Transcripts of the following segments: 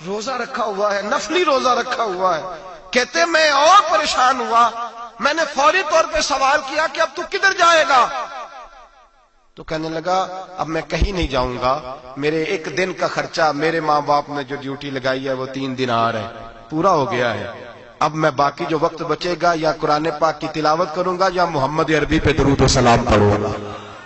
روزہ رکھا ہوا ہے، نفلی روزہ رکھا ہوا ہے. کہتے میں اور پریشان ہوا، میں نے فوری طور پہ سوال کیا کہ اب تو کدھر جائے گا؟ تو کہنے لگا اب میں کہیں نہیں جاؤں گا، میرے ایک دن کا خرچہ میرے ماں باپ نے جو ڈیوٹی لگائی ہے وہ 3 دن آ رہے پورا ہو گیا ہے. اب میں باقی جو وقت بچے گا یا قرآن پاک کی تلاوت کروں گا یا محمد عربی پہ درود و سلام پڑھوں گا.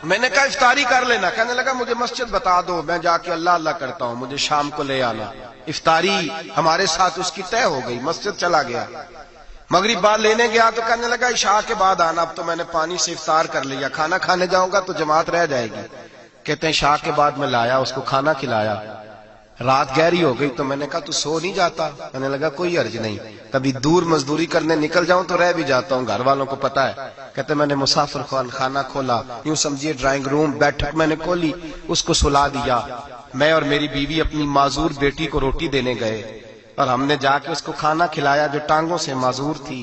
میں نے کہا افطاری کر لینا. کہنے لگا مجھے مسجد بتا دو، میں جا کے اللہ اللہ کرتا ہوں، مجھے شام کو لے آنا. افطاری ہمارے ساتھ اس کی طے ہو گئی. مسجد چلا گیا، مغرب بعد لینے گیا تو کہنے لگا عشاء کے بعد آنا. اب تو میں نے پانی سے افطار کر لیا، کھانا کھانے جاؤں گا تو جماعت رہ جائے گی. کہتے ہیں عشاء کے بعد میں لایا، اس کو کھانا کھلایا. رات گہری ہو گئی تو میں نے کہا تو سو نہیں جاتا؟ کہنے لگا کوئی عرض نہیں، کبھی دور مزدوری کرنے نکل جاؤں تو رہ بھی جاتا ہوں، گھر والوں کو پتا ہے. کہتے میں نے مسافر خانہ کھولا، یوں سمجھیے ڈرائنگ روم بیٹھک میں نے کھولی، اس کو سلا دیا. میں اور میری بیوی اپنی معذور بیٹی کو روٹی دینے گئے اور ہم نے جا کے اس کو کھانا کھلایا جو ٹانگوں سے معذور تھی،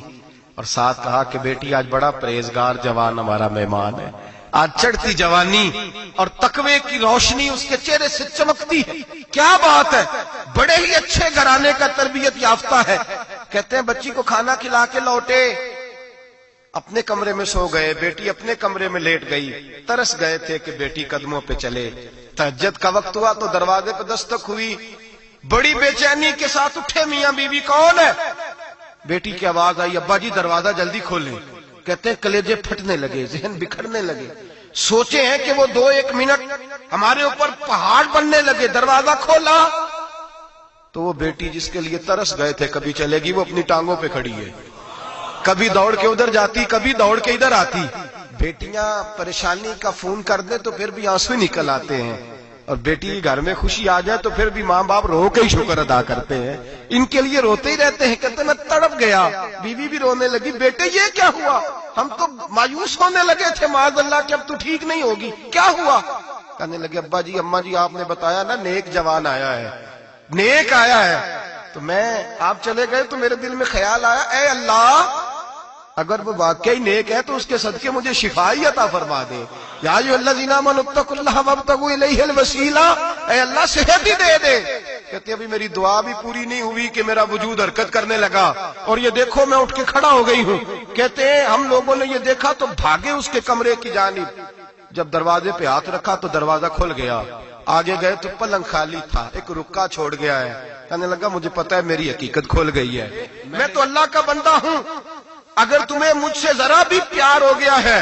اور ساتھ کہا کہ بیٹی آج بڑا پرہیزگار جوان ہمارا مہمان ہے. آج چڑھتی جوانی اور تقوی کی روشنی اس کے چہرے سے چمکتی ہے. کیا بات ہے، بڑے ہی اچھے گھرانے کا تربیت یافتہ ہے. کہتے ہیں بچی کو کھانا کھلا کے لوٹے، اپنے کمرے میں سو گئے، بیٹی اپنے کمرے میں لیٹ گئی. ترس گئے تھے کہ بیٹی قدموں پہ چلے. تہجد کا وقت ہوا تو دروازے پہ دستک ہوئی. بڑی بے چینی کے ساتھ اٹھے میاں بیوی. کون ہے؟ بیٹی کی آواز آئی ابا جی دروازہ جلدی کھولیں. کہتے ہیں کلیجے پھٹنے لگے، ذہن بکھرنے لگے. سوچے ہیں کہ وہ 2-1 منٹ ہمارے اوپر پہاڑ بننے لگے. دروازہ کھولا تو وہ بیٹی جس کے لیے ترس گئے تھے کبھی چلے گی، وہ اپنی ٹانگوں پہ کھڑی ہے. کبھی دوڑ کے ادھر جاتی، کبھی دوڑ کے ادھر آتی. بیٹیاں پریشانی کا فون کر دیں تو پھر بھی آنسو نکل آتے ہیں، اور بیٹی گھر میں خوشی آ جائے تو پھر بھی ماں باپ رو کے ہی شکر ادا کرتے ہیں. ان کے لیے روتے ہی رہتے ہیں. کہتے میں تڑپ گیا. بیوی بھی رونے لگی، بیٹے یہ کیا ہوا؟ ہم تو مایوس ہونے لگے تھے معاذ اللہ کہ اب تو ٹھیک نہیں ہوگی، کیا ہوا؟ کہنے لگے ابا جی اماں جی آپ نے بتایا نا نیک جوان آیا ہے، نیک آیا ہے. تو میں آپ چلے گئے تو میرے دل میں خیال آیا اے اللہ اگر وہ واقعی نیک ہے تو اس کے صدقے مجھے شفائی عطا فرما دے. یا ایھا الذین آمنوا اتقوا اللہ وابتغوا الیہ الوسیلہ، اے اللہ صحت ہی دے دے. کہتے ابھی میری دعا بھی پوری نہیں ہوئی کہ میرا وجود حرکت کرنے لگا اور یہ دیکھو میں اٹھ کے کھڑا ہو گئی ہوں. کہتے ہیں ہم لوگوں نے یہ دیکھا تو بھاگے اس کے کمرے کی جانب. جب دروازے پہ ہاتھ رکھا تو دروازہ کھل گیا. آگے گئے تو پلنگ خالی تھا، ایک رکا چھوڑ گیا ہے. کہنے لگا مجھے پتا ہے میری حقیقت کھل گئی ہے، میں تو اللہ کا بندہ ہوں. اگر تمہیں مجھ سے ذرا بھی پیار ہو گیا ہے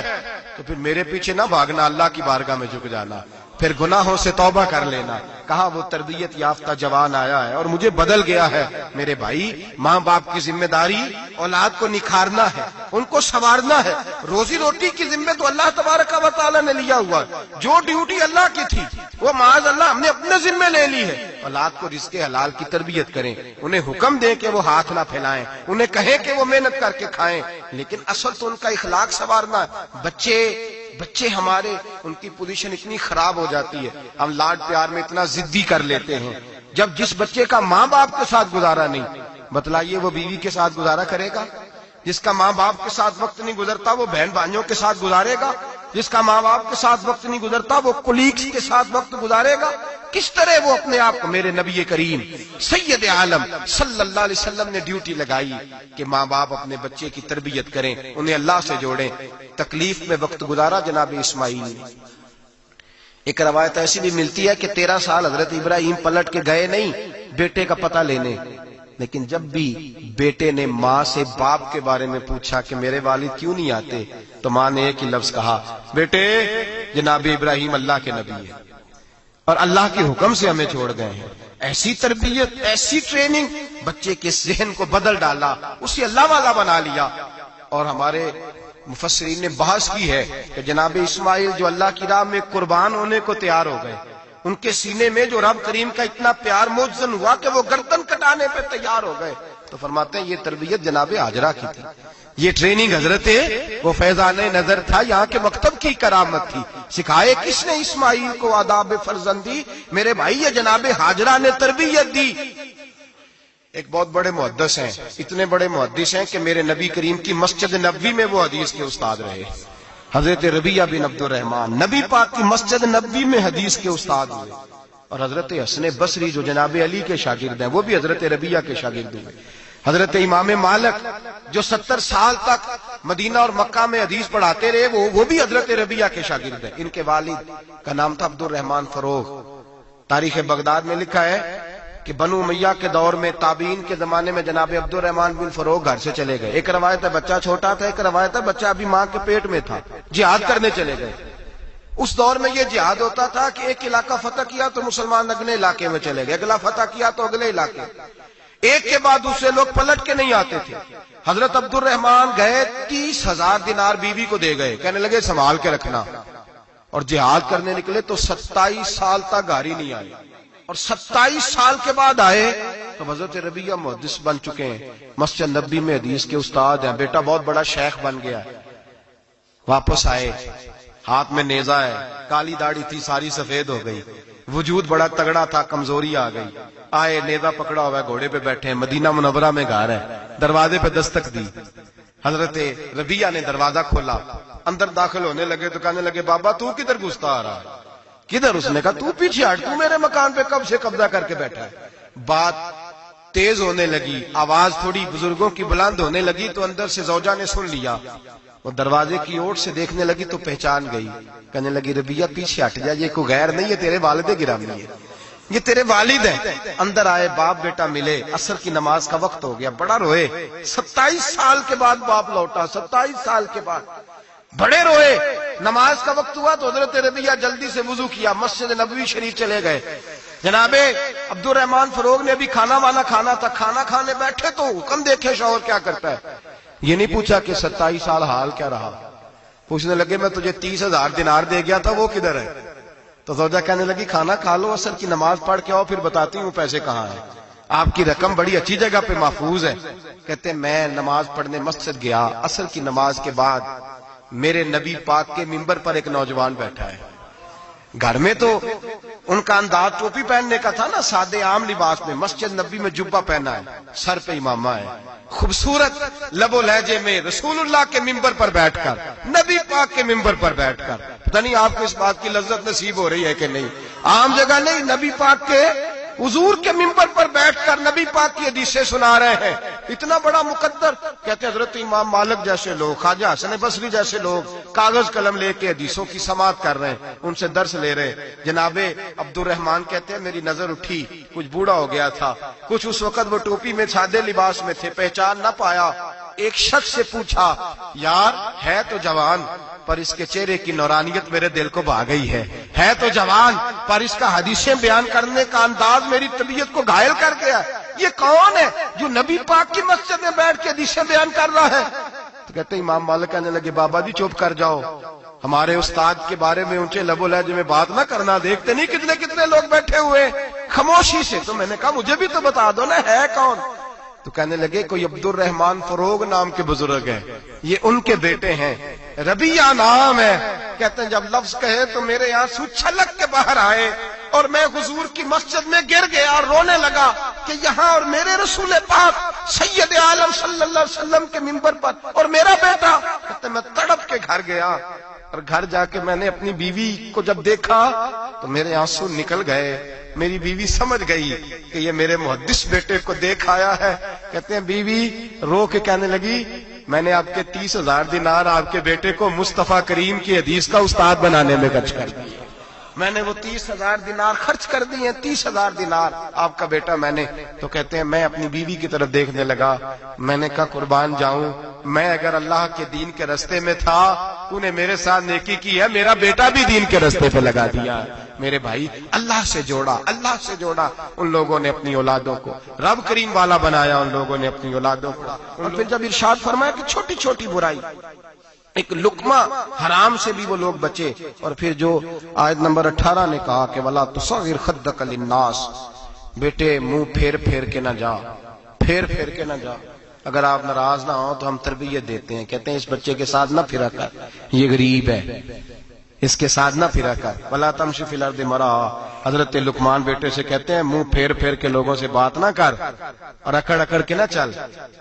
تو پھر میرے پیچھے نہ بھاگنا، اللہ کی بارگاہ میں جھک جانا، پھر گناہوں سے توبہ کر لینا. کہا وہ تربیت یافتہ جوان آیا ہے اور مجھے بدل گیا ہے. میرے بھائی ماں باپ کی ذمہ داری اولاد کو نکھارنا ہے، ان کو سنوارنا ہے. روزی روٹی کی ذمہ تو اللہ تبارک و تعالی نے لیا ہوا ہے. جو ڈیوٹی اللہ کی تھی وہ معاذ اللہ ہم نے اپنے ذمہ لے لی ہے. اولاد کو رزق حلال کی تربیت کریں، انہیں حکم دیں کہ وہ ہاتھ نہ پھیلائیں، انہیں کہیں کہ وہ محنت کر کے کھائیں، لیکن اصل تو ان کا اخلاق سنوارنا ہے. بچے ہمارے ان کی پوزیشن اتنی خراب ہو جاتی ہے، ہم لاڈ پیار میں اتنا ضدی کر لیتے ہیں. جب جس بچے کا ماں باپ کے ساتھ گزارا نہیں، بتلائیے وہ بیوی کے ساتھ گزارا کرے گا؟ جس کا ماں باپ کے ساتھ وقت نہیں گزرتا وہ بہن بھائیوں کے ساتھ گزارے گا؟ جس کا ماں باپ کے ساتھ وقت نہیں گزرتا وہ کولیگز کے ساتھ وقت گزارے گا؟ کس طرح وہ اپنے آپ کو، میرے نبی کریم سید عالم صلی اللہ علیہ وسلم نے ڈیوٹی لگائی کہ ماں باپ اپنے بچے کی تربیت کریں، انہیں اللہ سے جوڑیں. تکلیف میں وقت گزارا جناب اسماعیل نے. ایک روایت ایسی بھی ملتی ہے کہ 13 سال حضرت ابراہیم پلٹ کے گئے نہیں بیٹے کا پتہ لینے، لیکن جب بھی بیٹے نے ماں سے باپ کے بارے میں پوچھا کہ میرے والد کیوں نہیں آتے تو ماں نے ایک ہی لفظ کہا، بیٹے جناب ابراہیم اللہ کے نبی ہے اور اللہ کے حکم سے ہمیں چھوڑ گئے ہیں. ایسی تربیت، ایسی ٹریننگ بچے کے ذہن کو بدل ڈالا، اسے اللہ والا بنا لیا. اور ہمارے مفسرین نے بحث کی ہے کہ جناب اسماعیل جو اللہ کی راہ میں قربان ہونے کو تیار ہو گئے، ان کے سینے میں جو رب کریم کا اتنا پیار موجزن ہوا کہ وہ گردن کٹانے پہ تیار ہو گئے. تو فرماتے ہیں یہ تربیت جناب ہاجرہ کی تھی، یہ ٹریننگ حضرت وہ فیضان نظر تھا، یہاں کے مکتب کی کرامت تھی. سکھائے کس نے اسماعیل کو آداب فرزندی؟ میرے بھائی یہ جناب ہاجرہ نے تربیت دی. ایک بہت بڑے محدث ہیں، اتنے بڑے محدث ہیں کہ میرے نبی کریم کی مسجد نبوی میں وہ حدیث کے استاد رہے. حضرت ربیعہ بن عبد الرحمن نبی پاک کی مسجد نبوی میں حدیث کے استاد ہوئے. اور حضرت حسن بصری جو جناب علی کے شاگرد ہیں وہ بھی حضرت ربیہ کے شاگرد ہوئے. حضرت امام مالک جو 70 سال تک مدینہ اور مکہ میں حدیث پڑھاتے رہے وہ بھی حضرت ربیہ کے شاگرد ہیں. ان کے والد کا نام تھا عبد الرحمن فروغ. تاریخ بغداد میں لکھا ہے کہ بنو امیہ کے دور میں تابعین کے زمانے میں جناب عبد الرحمن بن فروغ گھر سے چلے گئے. ایک روایت ہے بچہ چھوٹا تھا, ایک روایت ہے بچہ ابھی ماں کے پیٹ میں تھا, جہاد کرنے چلے گئے. اس دور میں یہ جہاد ہوتا تھا کہ ایک علاقہ فتح کیا تو مسلمان اگلے علاقے میں چلے گئے, اگلا فتح کیا تو اگلے علاقے, ایک کے بعد دوسرے لوگ پلٹ کے نہیں آتے تھے. حضرت عبد الرحمن گئے 30,000 دینار بیوی کو دے گئے, کہنے لگے سنبھال کے رکھنا. اور جہاد کرنے نکلے تو 27 سال تک گھر ہی نہیں آئے, اور 27 سال کے بعد آئے تو حضرت ربیہ محدث بن چکے ہیں, مسجد نبی میں حدیث کے استاد ہیں, بیٹا بہت بڑا شیخ بن گیا. واپس آئے, ہاتھ میں نیزہ ہے, کالی داڑھی تھی ساری سفید ہو گئی, وجود بڑا تگڑا تھا, کمزوری آ گئی. آئے, نیزہ پکڑا ہوا ہے, گھوڑے پہ بیٹھے ہیں, مدینہ منورہ میں گھر ہے, دروازے پہ دستک دی. حضرت ربیہ نے دروازہ کھولا, اندر داخل ہونے لگے تو کہنے لگے بابا تو کدھر گھستا آ رہا ہے؟ کدھر؟ اس نے کہا تو پیچھے ہٹ, تو میرے مکان پہ کب سے قبضہ کر کے بیٹھا ہے. بات تیز ہونے لگی, آواز تھوڑی بزرگوں کی بلند ہونے لگی تو اندر سے زوجہ نے سن لیا. وہ دروازے کی اوٹ سے دیکھنے لگی تو پہچان گئی, کہنے لگی ربیہ پیچھے ہٹ جا, یہ کوئی غیر نہیں ہے, تیرے والد گرامی ہے, یہ تیرے والد ہیں. اندر آئے, باپ بیٹا ملے, عصر کی نماز کا وقت ہو گیا, بڑا روئے. 27 سال کے بعد باپ لوٹا, 27 سال کے بعد بڑے روئے. نماز کا وقت ہوا تو حضرت ربیہ جلدی سے وضو کیا, مسجد نبوی شریف چلے گئے. جناب عبد الرحمن فروغ نے ابھی کھانا وانا کھانا تھا, کھانا کھانے بیٹھے تو حکم دیکھے شوہر کیا کرتا ہے. یہ نہیں پوچھا کہ 27 سال حال کیا رہا, پوچھنے لگے میں تجھے 30,000 دینار دے گیا تھا, وہ کدھر ہے؟ تو زوجہ کہنے لگی کھانا کھا لو, عصر کی نماز پڑھ کے آؤ, پھر بتاتی ہوں پیسے کہاں ہیں, آپ کی رقم بڑی اچھی جگہ پہ محفوظ ہے. کہتے میں نماز پڑھنے مسجد گیا, عصر کی نماز کے بعد میرے نبی پاک کے منبر پر ایک نوجوان بیٹھا ہے. گھر میں تو ان کا انداز ٹوپی پہننے کا تھا نا, سادے عام لباس میں, مسجد نبی میں جبہ پہنا ہے, سر پہ امامہ ہے, خوبصورت لب و لہجے میں رسول اللہ کے منبر پر بیٹھ کر, نبی پاک کے منبر پر بیٹھ کر. پتہ نہیں آپ کو اس بات کی لذت نصیب ہو رہی ہے کہ نہیں, عام جگہ نہیں, نبی پاک کے حضور کے منبر پر بیٹھ کر نبی پاک کی حدیثیں سنا رہے ہیں. اتنا بڑا مقدر. کہتے ہیں حضرت امام مالک جیسے لوگ, خواجہ حسن بصری جیسے لوگ کاغذ قلم لے کے حدیثوں کی سماعت کر رہے ہیں, ان سے درس لے رہے ہیں. جناب عبد الرحمن کہتے ہیں میری نظر اٹھی, کچھ بوڑھا ہو گیا تھا, کچھ اس وقت وہ ٹوپی میں سادے لباس میں تھے, پہچان نہ پایا. ایک شخص سے پوچھا یار ہے تو جوان پر اس کے چہرے کی نورانیت میرے دل کو بھا گئی ہے تو جوان پر اس کا حدیثیں بیان کرنے کا انداز میری طبیعت کو گھائل کر گیا. یہ کون ہے جو نبی پاک کی مسجد میں بیٹھ کے حدیثیں بیان کر رہا ہے؟ تو کہتے ہیں امام مالک کہنے لگے بابا جی چپ کر جاؤ, ہمارے استاد کے بارے میں اونچے لب و لہجے میں بات نہ کرنا, دیکھتے نہیں کتنے کتنے لوگ بیٹھے ہوئے خاموشی سے. تو میں نے کہا مجھے بھی تو بتا دو نا ہے کون. تو کہنے لگے کوئی عبد الرحمن فروغ نام کے بزرگ ہیں, یہ ان کے بیٹے ہیں, ربیہ نام ہے. کہتے ہیں جب لفظ کہے تو میرے آنسو چھلک کے باہر آئے اور میں حضور کی مسجد میں گر گیا اور رونے لگا کہ یہاں اور میرے رسول پاک سید عالم صلی اللہ علیہ وسلم کے منبر پر اور میرا بیٹا. کہتے ہیں میں تڑپ کے گھر گیا اور گھر جا کے میں نے اپنی بیوی کو جب دیکھا تو میرے آنسو نکل گئے. میری بیوی سمجھ گئی کہ یہ میرے محدث بیٹے کو دیکھ آیا ہے. کہتے ہیں بیوی رو کے کہنے لگی میں نے آپ کے 30,000 دینار آپ کے بیٹے کو مصطفیٰ کریم کی حدیث کا استاد بنانے میں خرچ کر دیے. میں نے وہ 30,000 دینار خرچ کر دیے, 30,000 دینار آپ کا بیٹا میں نے. تو کہتے ہیں میں اپنی بیوی کی طرف دیکھنے لگا, میں نے کہا قربان جاؤں, میں اگر اللہ کے دین کے رستے میں تھا تو نے میرے ساتھ نیکی کی ہے, میرا بیٹا بھی دین کے رستے پہ لگا دیا. میرے بھائی اللہ سے جوڑا ان لوگوں نے اپنی اولادوں کو, رب کریم والا بنایا ان لوگوں نے اپنی اولادوں کو. اور پھر جب ارشاد فرمایا کہ چھوٹی چھوٹی برائی, ایک لقمہ حرام سے بھی وہ لوگ بچے. اور پھر جو آیت نمبر 18 نے کہا کہ وَلَا تُصَغِّرْ خَدَّكَ لِلنَّاسِ, بیٹے منہ پھیر کے نہ جا, پھیر کے نہ جا. اگر آپ ناراض نہ ہوں تو ہم تربیت دیتے ہیں, کہتے ہیں اس بچے کے ساتھ نہ پھرا کر, یہ غریب ہے, اس کے ساتھ نہ پھرا کر. وَلَا تَمْشِ فِي الْأَرْضِ مَرَحًا, حضرت لقمان بیٹے سے کہتے ہیں منہ پھیر کے لوگوں سے بات نہ کر اور اکڑ کے نہ چل.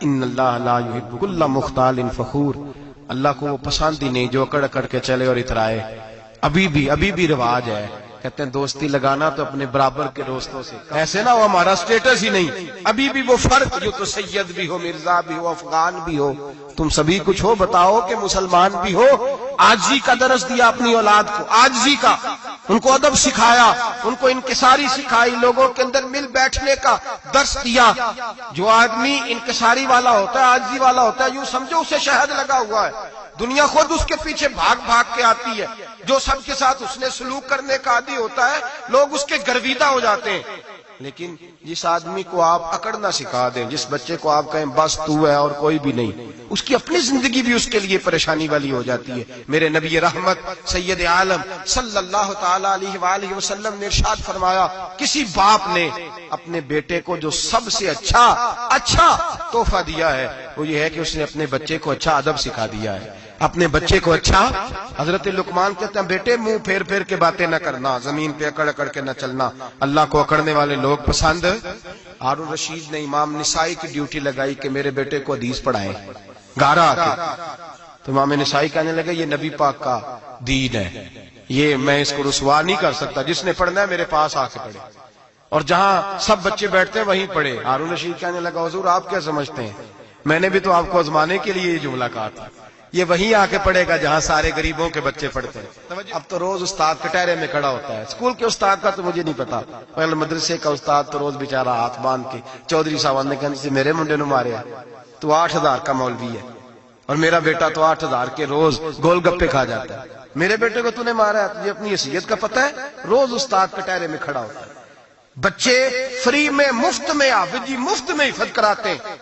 إِنَّ اللَّهَ لَا يُحِبُّ كُلَّ مُخْتَالٍ فَخُورٍ, اللہ کو وہ پسند ہی نہیں جو اکڑ کے چلے اور اترائے. ابھی بھی رواج ہے کہتے ہیں دوستی لگانا تو اپنے برابر کے دوستوں سے، ایسے نہ ہو ہمارا سٹیٹس ہی نہیں، ابھی بھی وہ فرق جو تو سید بھی ہو، مرزا بھی ہو، افغان بھی ہو، تم سبھی کچھ ہو، بتاؤ کہ مسلمان بھی ہو۔ عاجزی کا درس دیا اپنی اولاد کو، عاجزی کا، ان کو ادب سکھایا، ان کو انکساری سکھائی، لوگوں کے اندر مل بیٹھنے کا درس دیا۔ جو آدمی انکساری والا ہوتا ہے، عاجزی والا ہوتا ہے، یوں سمجھو اسے شہد لگا ہوا ہے، دنیا خود اس کے پیچھے بھاگ بھاگ کے آتی ہے۔ جو سب کے ساتھ اس نے سلوک کرنے کا عادی ہوتا ہے، لوگ اس کے گرویدہ ہو جاتے ہیں۔ لیکن جس آدمی کو آپ اکڑنا سکھا دیں، جس بچے کو آپ کہیں بس تو ہے اور کوئی بھی نہیں، اس کی اپنی زندگی بھی اس کے لیے پریشانی والی ہو جاتی ہے۔ میرے نبی رحمت سید عالم صلی اللہ تعالی علیہ وآلہ وسلم نے ارشاد فرمایا، کسی باپ نے اپنے بیٹے کو جو سب سے اچھا تحفہ دیا ہے وہ یہ ہے کہ اس نے اپنے بچے کو اچھا ادب سکھا دیا ہے، اپنے بچے کو اچھا۔ حضرت لقمان کہتے ہیں بیٹے منہ پھیر پھیر کے باتیں نہ کرنا، زمین پہ اکڑ اکڑ کے نہ چلنا، اللہ کو اکڑنے والے لوگ پسند۔ ہارون رشید نے امام نسائی کی ڈیوٹی لگائی کہ میرے بیٹے کو حدیث پڑھائیں گارا آ کے، تو امام نسائی کہنے لگے یہ نبی پاک کا دین ہے، یہ میں اس کو رسوا نہیں کر سکتا، جس نے پڑھنا ہے میرے پاس آ کے پڑھے، اور جہاں سب بچے بیٹھتے ہیں وہیں پڑھے۔ ہارون رشید کہنے لگا حضور آپ کیا سمجھتے ہیں، میں نے بھی تو آپ کو آزمانے کے لیے یہ جملہ کہا تھا، یہ وہیں آ کے پڑھے گا جہاں سارے غریبوں کے بچے پڑھتے ہیں۔ اب تو روز استاد کٹہرے میں کھڑا ہوتا ہے، اسکول کے استاد کا تو مجھے نہیں پتا، پہلے مدرسے کا استاد تو روز بیچارہ ہاتھ باندھ کے چودھری صاحب نے کہا میرے منڈے نے مارے تو 8,000 کا مولوی ہے، اور میرا بیٹا تو 8,000 کے روز گول گپے کھا جاتا ہے، میرے بیٹے کو تو نے مارا ہے، تجھے اپنی حیثیت کا پتہ ہے؟ روز استاد کٹہرے میں کھڑا ہوتا ہے۔ بچے فری میں مفت میں حافظ جی مفت میں حفظ کراتے ہیں،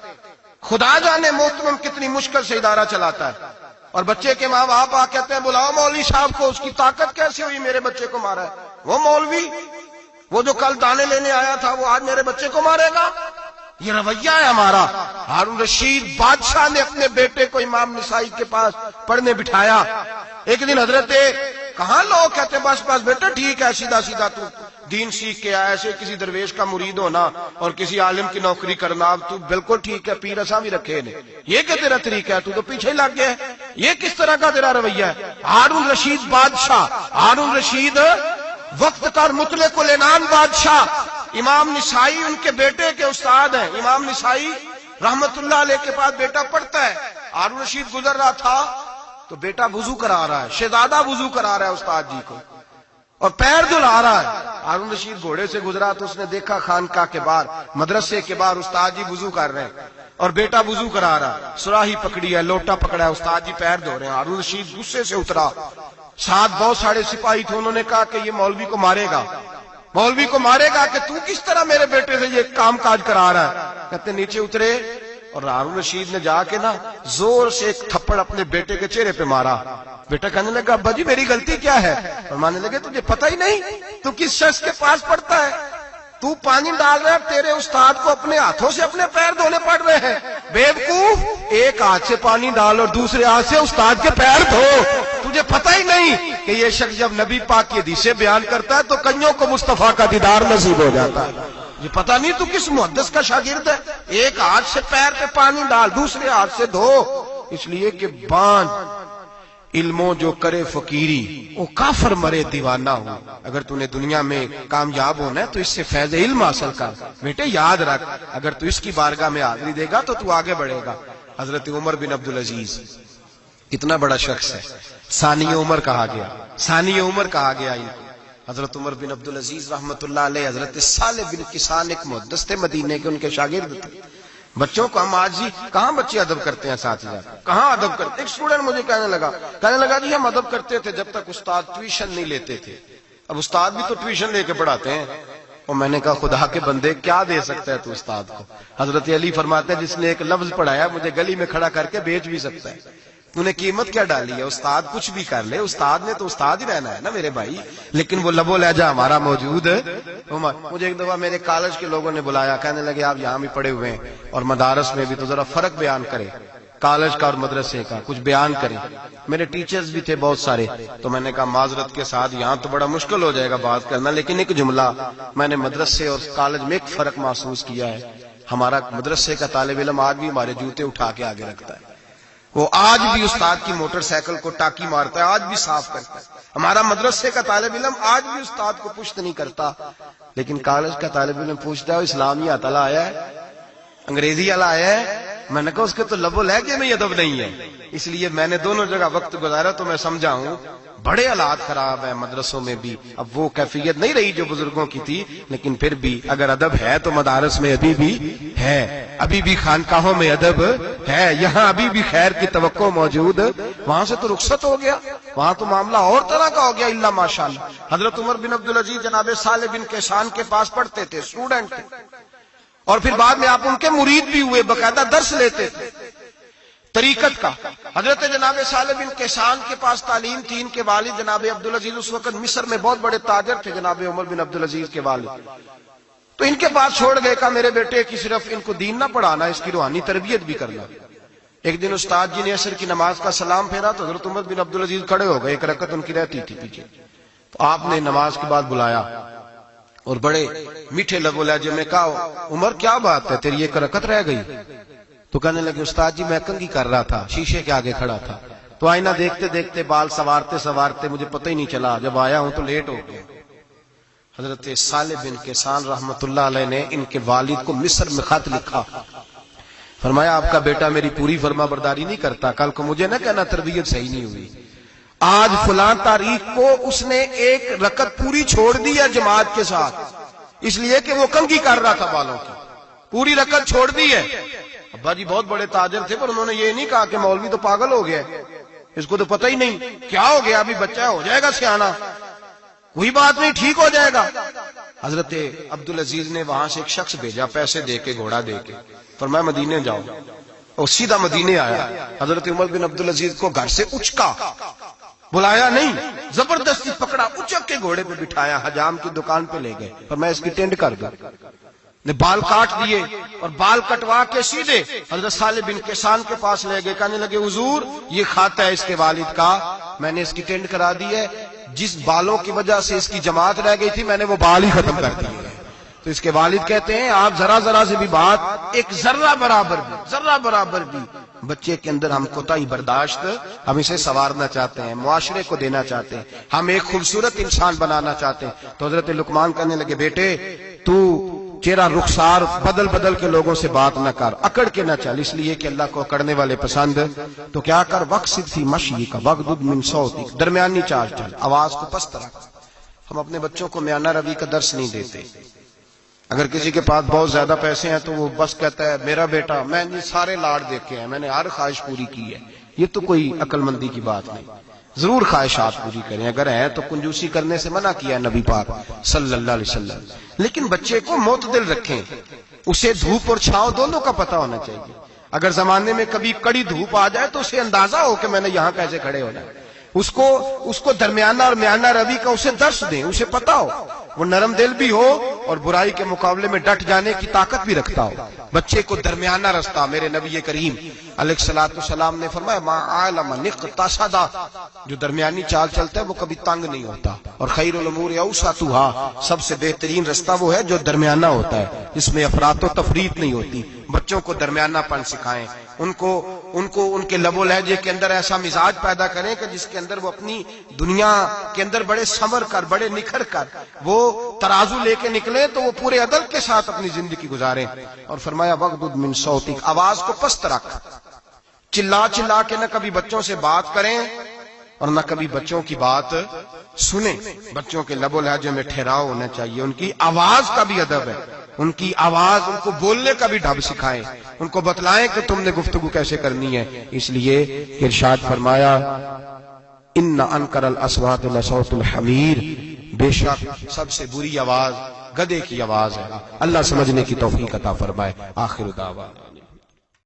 خدا جانے محترم کتنی مشکل سے ادارہ چلاتا ہے، اور بچے کے ماں باپ آ کہتے ہیں بلاؤ مولوی صاحب کو، اس کی طاقت کیسے ہوئی میرے بچے کو مارا ہے؟ وہ مولوی وہ جو کل دانے لینے آیا تھا وہ آج میرے بچے کو مارے گا؟ یہ رویہ ہے ہمارا۔ ہارون رشید بادشاہ نے اپنے بیٹے کو امام نسائی کے پاس پڑھنے بٹھایا۔ ایک دن حضرت کہاں لوگ کہتے بس بس بیٹا ٹھیک ہے، سیدھا سیدھا تو دین سیکھ کے آیا، ایسے کسی درویش کا مرید ہونا اور کسی عالم کی نوکری کرنا، اب تو بالکل ٹھیک ہے، پیر ایسا بھی رکھے نے، یہ کہ تیرا طریقہ ہے، تو پیچھے لگ گیا ہے، یہ کس طرح کا تیرا رویہ ہے؟ ہارون رشید بادشاہ، ہارون رشید وقت کا مطلق العنان بادشاہ، امام نسائی ان کے بیٹے کے استاد ہیں، امام نسائی رحمت اللہ علیہ کے پاس بیٹا پڑھتا ہے۔ ہارون رشید گزر رہا تھا تو بیٹا وضو کرا رہا ہے، شہزادہ وضو کرا رہا ہے استاد جی کو، اور پیر دھلا رہا ہے۔ ہارون رشید گھوڑے سے گزرا تو اس نے دیکھا خانقاہ کے باہر، مدرسے کے باہر استاد جی وضو کر رہے ہیں اور بیٹا وضو کرا رہا ہے، سراہی پکڑی ہے، لوٹا پکڑا ہے، استاد جی پیر دھو رہے ہیں۔ ہارون رشید غصے سے اترا، ساتھ بہت سارے سپاہی تھے، انہوں نے کہا کہ یہ مولوی کو مارے گا، مولوی کو مارے گا کہ تو کس طرح میرے بیٹے سے یہ کام کاج کرا رہا ہے؟ کہتے نیچے اترے اور ہارون رشید نے جا کے نا زور سے ایک تھپڑ اپنے بیٹے کے چہرے پہ مارا۔ بیٹا کہنے لگا ابا جی میری غلطی کیا ہے؟ فرمانے لگے تجھے پتہ ہی نہیں تو کس شخص کے پاس پڑھتا ہے؟ تو پانی ڈال رہا ہے، تیرے استاد کو اپنے ہاتھوں سے اپنے پیر دھونے پڑ رہے ہیں۔ بیوقوف، ایک ہاتھ سے پانی ڈال اور دوسرے ہاتھ سے استاد کے پیر دھو، تجھے پتہ ہی نہیں کہ یہ شخص جب نبی پاک کی حدیثیں بیان کرتا ہے تو کئیوں کو مصطفیٰ کا دیدار نصیب ہو جاتا ہے۔ یہ پتہ نہیں تو کس محدث کا شاگرد ہے، ایک ہاتھ سے پیر پہ پانی ڈال دوسرے ہاتھ سے دھو، اس لیے کہ بانج علموں جو کرے فقیری وہ کافر مرے دیوانہ ہو۔ اگر تو نے دنیا میں کامیاب ہونا ہے تو اس سے فیض علم حاصل کر، بیٹے یاد رکھ، اگر تو اس کی بارگاہ میں حاضری دے گا تو تو آگے بڑھے گا۔ حضرت عمر بن عبدالعزیز کتنا بڑا شخص ہے، ثانی عمر کہا گیا، ثانی عمر کہا گیا ان کو۔ حضرت عمر بن عبدالعزیز رحمت اللہ علیہ، حضرت صالح بن کسان ایک محدث تھے مدینے کے، ان کے شاگرد تھے۔ بچوں کو ہم آج ہی کہاں بچے ادب کرتے ہیں ساتھ جا کہاں ادب کرتے؟ ایک اسٹوڈنٹ مجھے کہنے لگا جی ہم ادب کرتے تھے جب تک استاد ٹیوشن نہیں لیتے تھے، اب استاد بھی تو ٹیوشن لے کے پڑھاتے ہیں۔ اور میں نے کہا خدا کے بندے کیا دے سکتا ہے تو استاد کو؟ حضرت علی فرماتے ہیں جس نے ایک لفظ پڑھایا مجھے گلی میں کھڑا کر کے بیچ بھی سکتا ہے، تو نے قیمت کیا ڈالی ہے؟ استاد کچھ بھی کر لے، استاد نے تو استاد ہی رہنا ہے نا میرے بھائی، لیکن وہ لب و لہجہ ہمارا موجود ہے۔ مجھے ایک دفعہ میرے کالج کے لوگوں نے بلایا، کہنے لگے آپ یہاں بھی پڑھے ہوئے ہیں اور مدارس میں بھی، تو ذرا فرق بیان کریں کالج کا اور مدرسے کا، کچھ بیان کریں۔ میرے ٹیچرز بھی تھے بہت سارے، تو میں نے کہا معذرت کے ساتھ یہاں تو بڑا مشکل ہو جائے گا بات کرنا، لیکن ایک جملہ میں نے مدرسے اور کالج میں ایک فرق محسوس کیا ہے، ہمارا مدرسے کا طالب علم آج بھی ہمارے جوتے اٹھا کے آگے رکھتا ہے، وہ آج بھی استاد کی موٹر سائیکل کو ٹاکی مارتا ہے، آج بھی صاف کرتا ہے، ہمارا مدرسے کا طالب علم آج بھی استاد کو پشت نہیں کرتا، لیکن کالج کا طالب علم پوچھتا ہے اسلامی اطلاع آیا ہے، انگریزی والا آیا ہے؟ میں نے کہا اس کے تو لب و لہجے میں ادب نہیں ہے۔ اس لیے میں نے دونوں جگہ وقت گزارا تو میں سمجھا ہوں بڑے حالات خراب ہیں مدرسوں میں بھی۔ اب وہ کیفیت نہیں رہی جو بزرگوں کی تھی، لیکن پھر بھی اگر ادب ہے تو مدارس میں ابھی بھی ہے، ابھی بھی خانقاہوں میں ادب ہے، یہاں ابھی بھی خیر کی توقع موجود۔ وہاں سے تو رخصت ہو گیا، وہاں تو معاملہ اور طرح کا ہو گیا، الا ماشاءاللہ۔ حضرت عمر بن عبدالعزیز جناب صالح بن کیسان کے پاس پڑھتے تھے، اسٹوڈنٹ تھے، اور پھر بعد میں آپ ان کے مرید بھی ہوئے، باقاعدہ درس لیتے تھے طریقت کا۔ حضرت جناب صالح بن کیسان کے پاس تعلیم تھی، ان کے والد جناب عبدالعزیز اس وقت مصر میں بہت بڑے تاجر تھے، جناب عمر بن عبدالعزیز کے والد۔ تو ان کے پاس چھوڑ گئے، کہا میرے بیٹے کی صرف ان کو دین نہ پڑھانا، اس کی روحانی تربیت بھی کرنا۔ ایک دن استاد جی نے عصر کی نماز کا سلام پھیرا تو حضرت عمر بن عبدالعزیز کھڑے ہو گئے، ایک رکعت ان کی رہتی تھی پیچھے، تو آپ نے نماز کے بعد بلایا اور بڑے میٹھے لب و لہجے میں کہا عمر کیا بات ہے تیری ایک رکعت رہ گئی؟ تو کہنے لگے استاد جی میں کنگھی کر رہا تھا، شیشے کے آگے کھڑا تھا، تو آئینہ دیکھتے دیکھتے بال سوارتے سوارتے مجھے پتہ ہی نہیں چلا، جب آیا ہوں تو لیٹ ہو گیا۔ حضرت صالح بن کیسان رحمت اللہ علیہ نے ان کے والد کو مصر میں خط لکھا، فرمایا آپ کا بیٹا میری پوری فرما برداری نہیں کرتا، کل کو مجھے نہ کہنا تربیت صحیح نہیں ہوئی۔ آج فلاں تاریخ کو اس نے ایک رکعت پوری چھوڑ دی ہے جماعت کے ساتھ، اس لیے کہ وہ کنگھی کر رہا تھا بالوں کی، پوری رکعت چھوڑ دی ہے۔ ابا جی بہت بڑے تاجر تھے، پر انہوں نے یہ نہیں کہا کہ مولوی تو پاگل ہو گیا، اس کو تو پتہ ہی نہیں کیا ہو گیا، ابھی بچہ ہو جائے گا سیانا، کوئی بات نہیں ٹھیک ہو جائے گا۔ حضرت عبدالعزیز نے وہاں سے ایک شخص بھیجا پیسے دے کے، گھوڑا دے کے، فرمایا مدینے جاؤ، اور سیدھا مدینے آیا۔ حضرت عمر بن عبدالعزیز کو گھر سے اچکا، بلایا نہیں، زبردستی پکڑا، اچک کے گھوڑے پہ بٹھایا، حجام کی دکان پہ لے گئے، فرمایا اس کی ٹینڈ کر دو، نے بال کاٹ دیے اور بال کٹوا کے سیدھے حضرت صالح بن کیسان کے پاس لے گئے، کہنے لگے حضور یہ کھاتا ہے اس کے والد کا، میں نے اس کی ٹینڈ کرا دی ہے، جس بالوں کی وجہ سے اس کی جماعت رہ گئی تھی میں نے وہ بال ہی ختم کر دیے۔ تو اس کے والد کہتے ہیں آپ ذرا ذرا سے بھی بات، ایک ذرہ برابر بھی بچے کے اندر ہم کوتاہی برداشت، ہم اسے سنوارنا چاہتے ہیں، معاشرے کو دینا چاہتے ہیں، ہم ایک خوبصورت انسان بنانا چاہتے ہیں۔ تو حضرت لقمان کہنے لگے بیٹے تو چہرہ رخسار بدل بدل کے لوگوں سے بات نہ کر، اکڑ کے نہ چل، اس لیے کہ اللہ کو اکڑنے والے پسند۔ تو کیا کر وقصد فی مشیک وغضض من صوتک، درمیانی چال چل، آواز کو پست رکھ۔ ہم اپنے بچوں کو میانہ روی کا درس نہیں دیتے۔ اگر کسی کے پاس بہت زیادہ پیسے ہیں تو وہ بس کہتا ہے میرا بیٹا، میں نے سارے لاڈ دیکھے ہیں، میں نے ہر خواہش پوری کی ہے، یہ تو کوئی عقل مندی کی بات نہیں۔ ضرور خواہشات پوری کریں، اگر ہے تو کنجوسی کرنے سے منع کیا ہے نبی پاک صلی اللہ علیہ وسلم، لیکن بچے کو معتدل رکھیں، اسے دھوپ اور چھاؤں دونوں کا پتہ ہونا چاہیے۔ اگر زمانے میں کبھی کڑی دھوپ آ جائے تو اسے اندازہ ہو کہ میں نے یہاں کیسے کھڑے ہونا ہے، اس کو درمیانہ اور میانہ روی کا اسے درس دیں، اسے پتہ ہو، وہ نرم دل بھی ہو اور برائی کے مقابلے میں ڈٹ جانے کی طاقت بھی رکھتا ہو۔ بچے کو درمیانہ رستہ، میرے نبی کریم علیہ الصلوۃ والسلام نے فرمایا ما عالم نقتصد، جو درمیانی چال چلتا ہے وہ کبھی تنگ نہیں ہوتا، اور خیر الامور اوسطھا، سب سے بہترین رستہ وہ ہے جو درمیانہ ہوتا ہے، جس میں افراط و تفریط نہیں ہوتی۔ بچوں کو درمیانہ پن سکھائیں، ان کو ان کے لب و لہجے کے اندر ایسا مزاج پیدا کریں کہ جس کے اندر وہ اپنی دنیا کے اندر بڑے سنور کر، بڑے نکھر کر وہ ترازو لے کے نکلیں تو وہ پورے عدل کے ساتھ اپنی زندگی گزاریں۔ اور فرمایا وغضض من صوتک، آواز کو پست رکھ، چلا چلا کے نہ کبھی بچوں سے بات کریں اور نہ کبھی بچوں کی بات سنیں۔ بچوں کے لب و لہجے میں ٹھہراؤ ہونا چاہیے، ان کی آواز کا بھی ادب ہے، ان کی آواز، ان کو بولنے کا بھی ڈھب سکھائیں، ان کو بتلائیں کہ تم نے گفتگو کیسے کرنی ہے۔ اس لیے ارشاد فرمایا ان انکر الاصوات لصوت الحمیر، بے شک سب سے بری آواز گدھے کی آواز ہے۔ اللہ سمجھنے کی توفیق عطا فرمائے۔ آخر دعوانا